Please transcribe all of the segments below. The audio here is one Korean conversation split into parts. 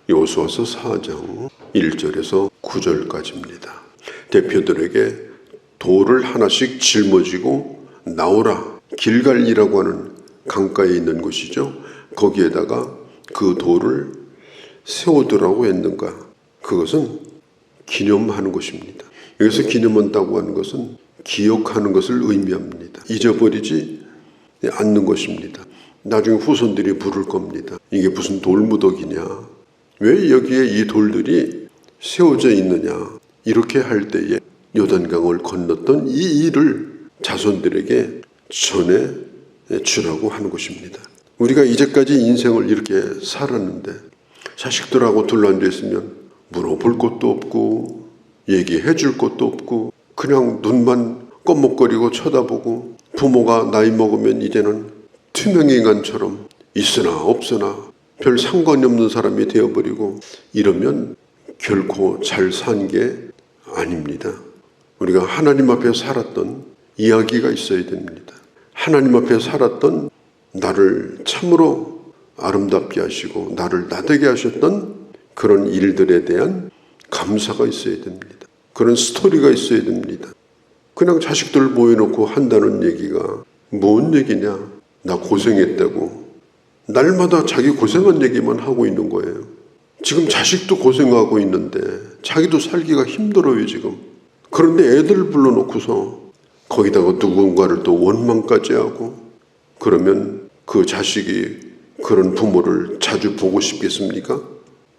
여호수아서 4장 1절에서 9절까지입니다. 대표들에게 돌을 하나씩 짊어지고 나오라. 길갈이라고 하는 강가에 있는 곳이죠. 거기에다가 그 돌을 세우더라고 했는가. 그것은 기념하는 것입니다. 여기서 기념한다고 하는 것은 기억하는 것을 의미합니다. 잊어버리지 않는 것입니다. 나중에 후손들이 부를 겁니다. 이게 무슨 돌무더기냐, 왜 여기에 이 돌들이 세워져 있느냐. 이렇게 할 때에 요단강을 건넜던 이 일을 자손들에게 전해 주라고 하는 것입니다. 우리가 이제까지 인생을 이렇게 살았는데 자식들하고 둘러앉아 있으면 물어볼 것도 없고 얘기해 줄 것도 없고 그냥 눈만 껌먹거리고 쳐다보고, 부모가 나이 먹으면 이제는 투명인간처럼 있으나 없으나 별 상관이 없는 사람이 되어버리고, 이러면 결코 잘 산 게 아닙니다. 우리가 하나님 앞에 살았던 이야기가 있어야 됩니다. 하나님 앞에 살았던, 나를 참으로 아름답게 하시고 나를 나되게 하셨던 그런 일들에 대한 감사가 있어야 됩니다. 그런 스토리가 있어야 됩니다. 그냥 자식들 모여놓고 한다는 얘기가 뭔 얘기냐. 나 고생했다고 날마다 자기 고생한 얘기만 하고 있는 거예요. 지금 자식도 고생하고 있는데 자기도 살기가 힘들어요 지금. 그런데 애들 불러놓고서 거기다가 누군가를 또 원망까지 하고, 그러면 그 자식이 그런 부모를 자주 보고 싶겠습니까?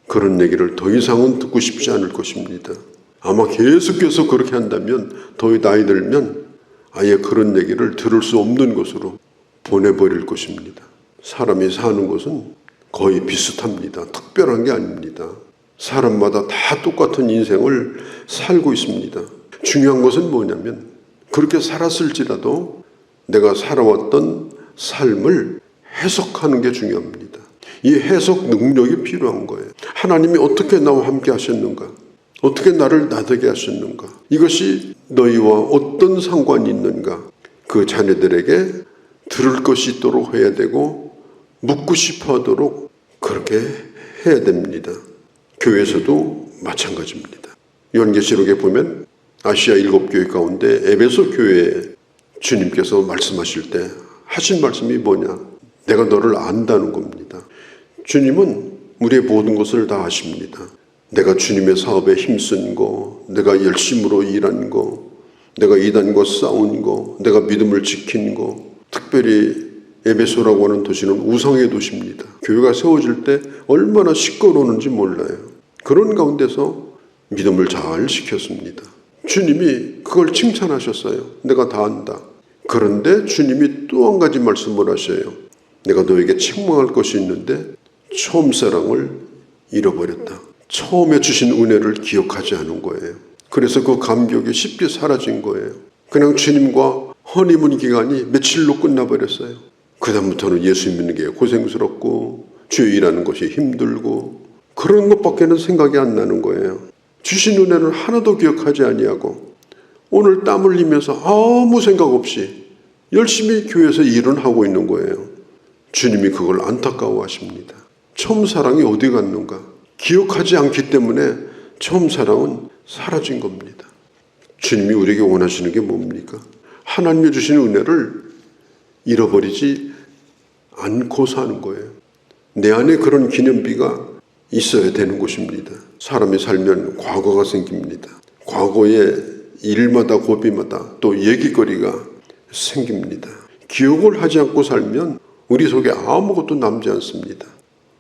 그런 얘기를 더 이상은 듣고 싶지 않을 것입니다. 아마 계속해서 그렇게 한다면 더 나이 들면 아예 그런 얘기를 들을 수 없는 것으로 보내버릴 것입니다. 사람이 사는 것은 거의 비슷합니다. 특별한 게 아닙니다. 사람마다 다 똑같은 인생을 살고 있습니다. 중요한 것은 뭐냐면, 그렇게 살았을지라도 내가 살아왔던 삶을 해석하는 게 중요합니다. 이 해석 능력이 필요한 거예요. 하나님이 어떻게 나와 함께 하셨는가, 어떻게 나를 나되게 하셨는가, 이것이 너희와 어떤 상관이 있는가, 그 자녀들에게 들을 것이 있도록 해야 되고 묻고 싶어 하도록 그렇게 해야 됩니다. 교회에서도 마찬가지입니다. 요한계시록에 보면 아시아 7교회 가운데 에베소 교회에 주님께서 말씀하실 때 하신 말씀이 뭐냐, 내가 너를 안다는 겁니다. 주님은 우리의 모든 것을 다 아십니다. 내가 주님의 사업에 힘쓴 거, 내가 열심으로 일한 거, 내가 이단과 싸운 거, 내가 믿음을 지킨 거. 특별히 에베소라고 하는 도시는 우상의 도시입니다. 교회가 세워질 때 얼마나 시끄러우는지 몰라요. 그런 가운데서 믿음을 잘 지켰습니다. 주님이 그걸 칭찬하셨어요. 내가 다 안다. 그런데 주님이 또 한 가지 말씀을 하셔요. 내가 너에게 책망할 것이 있는데 처음 사랑을 잃어버렸다. 처음에 주신 은혜를 기억하지 않은 거예요. 그래서 그 감격이 쉽게 사라진 거예요. 그냥 주님과 허니문 기간이 며칠로 끝나버렸어요. 그 다음부터는 예수 믿는 게 고생스럽고 주의 일하는 것이 힘들고 그런 것밖에는 생각이 안 나는 거예요. 주신 은혜는 하나도 기억하지 아니하고 오늘 땀 흘리면서 아무 생각 없이 열심히 교회에서 일은 하고 있는 거예요. 주님이 그걸 안타까워하십니다. 처음 사랑이 어디 갔는가? 기억하지 않기 때문에 처음 사랑은 사라진 겁니다. 주님이 우리에게 원하시는 게 뭡니까? 하나님이 주신 은혜를 잃어버리지 않고 사는 거예요. 내 안에 그런 기념비가 있어야 되는 것입니다. 사람이 살면 과거가 생깁니다. 과거의 일마다 고비마다 또 얘기거리가 생깁니다. 기억을 하지 않고 살면 우리 속에 아무것도 남지 않습니다.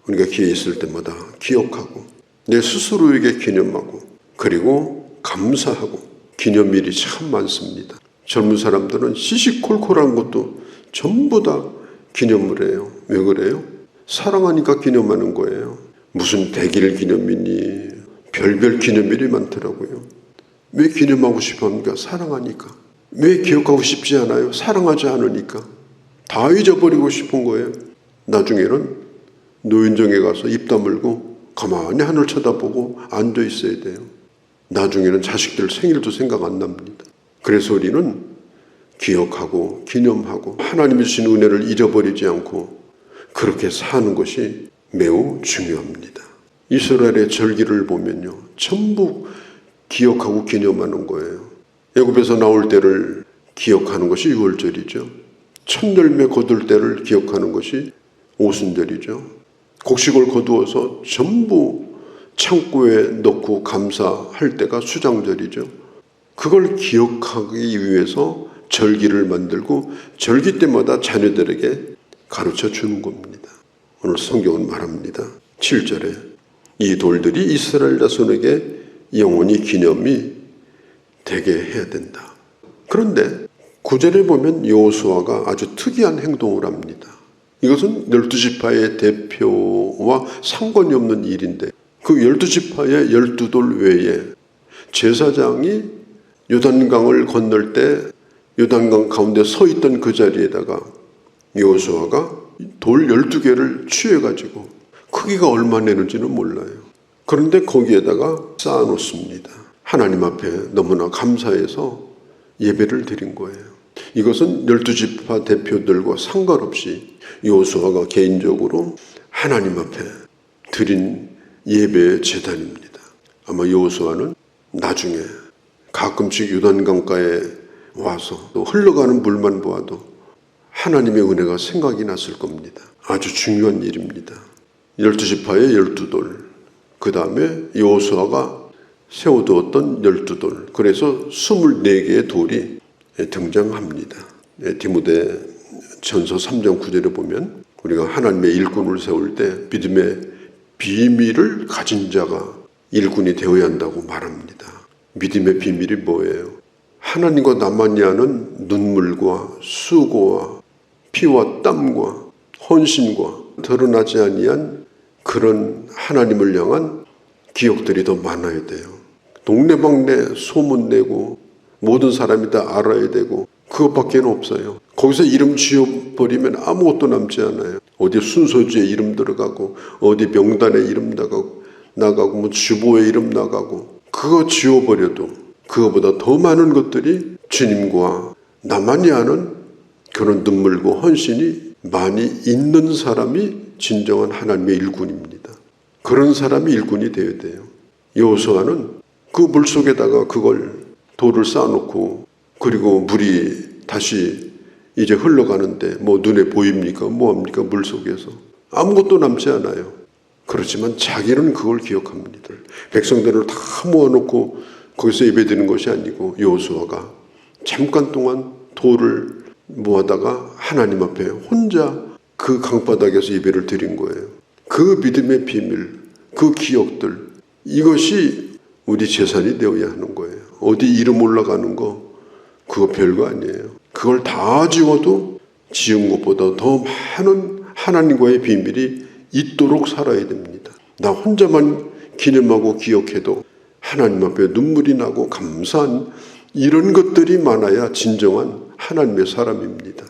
우리가 기회 있을 때마다 기억하고 내 스스로에게 기념하고 그리고 감사하고 기념일이 참 많습니다. 젊은 사람들은 시시콜콜한 것도 전부 다 기념을 해요. 왜 그래요? 사랑하니까 기념하는 거예요. 무슨 100일 기념일이 별별 기념일이 많더라고요. 왜 기념하고 싶어 합니까? 사랑하니까. 왜 기억하고 싶지 않아요? 사랑하지 않으니까. 다 잊어버리고 싶은 거예요. 나중에는 노인정에 가서 입 다물고 가만히 하늘 쳐다보고 앉아 있어야 돼요. 나중에는 자식들 생일도 생각 안 납니다. 그래서 우리는 기억하고 기념하고 하나님이 주신 은혜를 잊어버리지 않고 그렇게 사는 것이 매우 중요합니다. 이스라엘의 절기를 보면요, 전부 기억하고 기념하는 거예요. 애굽에서 나올 때를 기억하는 것이 유월절이죠. 첫 열매 거둘 때를 기억하는 것이 오순절이죠. 곡식을 거두어서 전부 창고에 넣고 감사할 때가 수장절이죠. 그걸 기억하기 위해서 절기를 만들고 절기 때마다 자녀들에게 가르쳐 주는 겁니다. 오늘 성경은 말합니다. 7절에 이 돌들이 이스라엘 자손에게 영원히 기념이 되게 해야 된다. 그런데 9절에 보면 여호수아가 아주 특이한 행동을 합니다. 이것은 12지파의 대표와 상관이 없는 일인데 그 12지파의 12돌 외에 제사장이 요단강을 건널 때 요단강 가운데 서 있던 그 자리에다가 여호수아가 돌 12개를 취해가지고 크기가 얼마 내는지는 몰라요. 그런데 거기에다가 쌓아놓습니다. 하나님 앞에 너무나 감사해서 예배를 드린 거예요. 이것은 12지파 대표들과 상관없이 여호수아가 개인적으로 하나님 앞에 드린 예배의 제단입니다. 아마 여호수아는 나중에 가끔씩 요단강가에 와서 또 흘러가는 물만 보아도 하나님의 은혜가 생각이 났을 겁니다. 아주 중요한 일입니다. 12지파의 12돌, 그 다음에 여호수아가 세워두었던 12돌, 그래서 24개의 돌이 등장합니다. 디모데 전서 3장 9절에 보면 우리가 하나님의 일꾼을 세울 때 믿음의 비밀을 가진 자가 일꾼이 되어야 한다고 말합니다. 믿음의 비밀이 뭐예요? 하나님과 나만이 아는 눈물과 수고와 피와 땀과 헌신과 드러나지 아니한 그런 하나님을 향한 기억들이 더 많아야 돼요. 동네방네 소문내고 모든 사람이 다 알아야 되고 그것밖에 없어요. 거기서 이름 지어버리면 아무것도 남지 않아요. 어디 순서지에 이름 들어가고 어디 명단에 이름 나가고 뭐 주보에 이름 나가고 그거 지워버려도 그거보다 더 많은 것들이 주님과 나만이 아는 그런 눈물과 헌신이 많이 있는 사람이 진정한 하나님의 일꾼입니다. 그런 사람이 일꾼이 되어야 돼요. 여호수아는 그 물속에다가 그걸 돌을 쌓아놓고 그리고 물이 다시 이제 흘러가는데 뭐 눈에 보입니까? 뭐합니까? 물속에서 아무것도 남지 않아요. 그렇지만 자기는 그걸 기억합니다. 백성들을 다 모아놓고 거기서 예배드리는 것이 아니고 여호수아가 잠깐 동안 돌을 모아다가 하나님 앞에 혼자 그 강바닥에서 예배를 드린 거예요. 그 믿음의 비밀, 그 기억들, 이것이 우리 재산이 되어야 하는 거예요. 어디 이름 올라가는 거 그거 별거 아니에요. 그걸 다 지워도 지은 것보다 더 많은 하나님과의 비밀이 있도록 살아야 됩니다. 나 혼자만 기념하고 기억해도 하나님 앞에 눈물이 나고 감사한 이런 것들이 많아야 진정한 하나님의 사람입니다.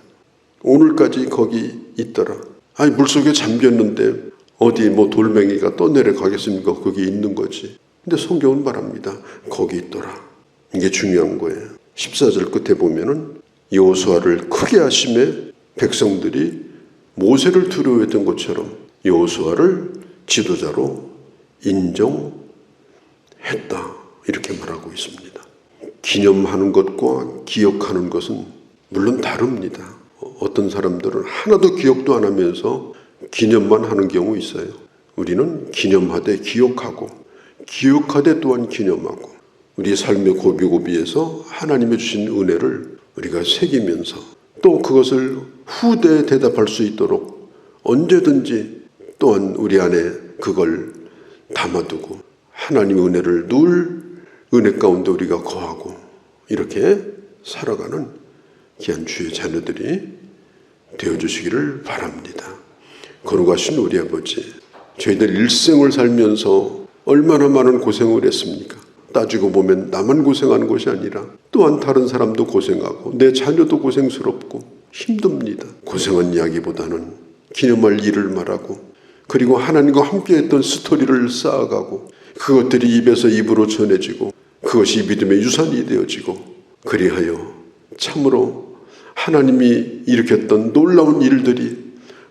오늘까지 거기 있더라. 아니 물속에 잠겼는데 어디 뭐 돌멩이가 떠내려가겠습니까? 거기 있는 거지. 근데 성경은 말합니다. 거기 있더라. 이게 중요한 거예요. 14절 끝에 보면은 여호수아를 크게 하심에 백성들이 모세를 두려워했던 것처럼 여호수아를 지도자로 인정했다. 이렇게 말하고 있습니다. 기념하는 것과 기억하는 것은 물론 다릅니다. 어떤 사람들은 하나도 기억도 안 하면서 기념만 하는 경우 있어요. 우리는 기념하되 기억하고 기억하되 또한 기념하고 우리 삶의 고비고비에서 하나님이 주신 은혜를 우리가 새기면서 또 그것을 후대에 대답할 수 있도록 언제든지 또한 우리 안에 그걸 담아두고 하나님의 은혜를 늘 은혜 가운데 우리가 거하고 이렇게 살아가는 귀한 주의 자녀들이 되어주시기를 바랍니다. 거룩하신 우리 아버지, 저희들 일생을 살면서 얼마나 많은 고생을 했습니까? 따지고 보면 나만 고생하는 것이 아니라 또한 다른 사람도 고생하고 내 자녀도 고생스럽고 힘듭니다. 고생한 이야기보다는 기념할 일을 말하고 그리고 하나님과 함께했던 스토리를 쌓아가고 그것들이 입에서 입으로 전해지고 그것이 믿음의 유산이 되어지고 그리하여 참으로 하나님이 일으켰던 놀라운 일들이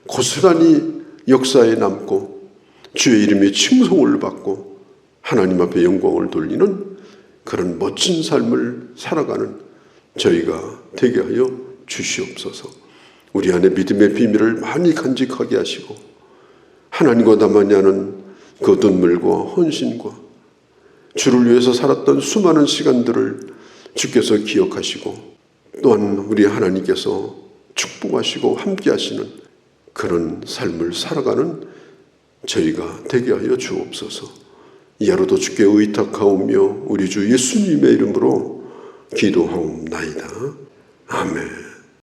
고스란히 역사에 남고 주의 이름이 칭송을 받고 하나님 앞에 영광을 돌리는 그런 멋진 삶을 살아가는 저희가 되게 하여 주시옵소서. 우리 안에 믿음의 비밀을 많이 간직하게 하시고 하나님과 나만이 하는 그 눈물과 헌신과 주를 위해서 살았던 수많은 시간들을 주께서 기억하시고 또한 우리 하나님께서 축복하시고 함께 하시는 그런 삶을 살아가는 저희가 되게 하여 주옵소서. 이 하루도 주께 의탁하오며 우리 주 예수님의 이름으로 기도하옵나이다. 아멘.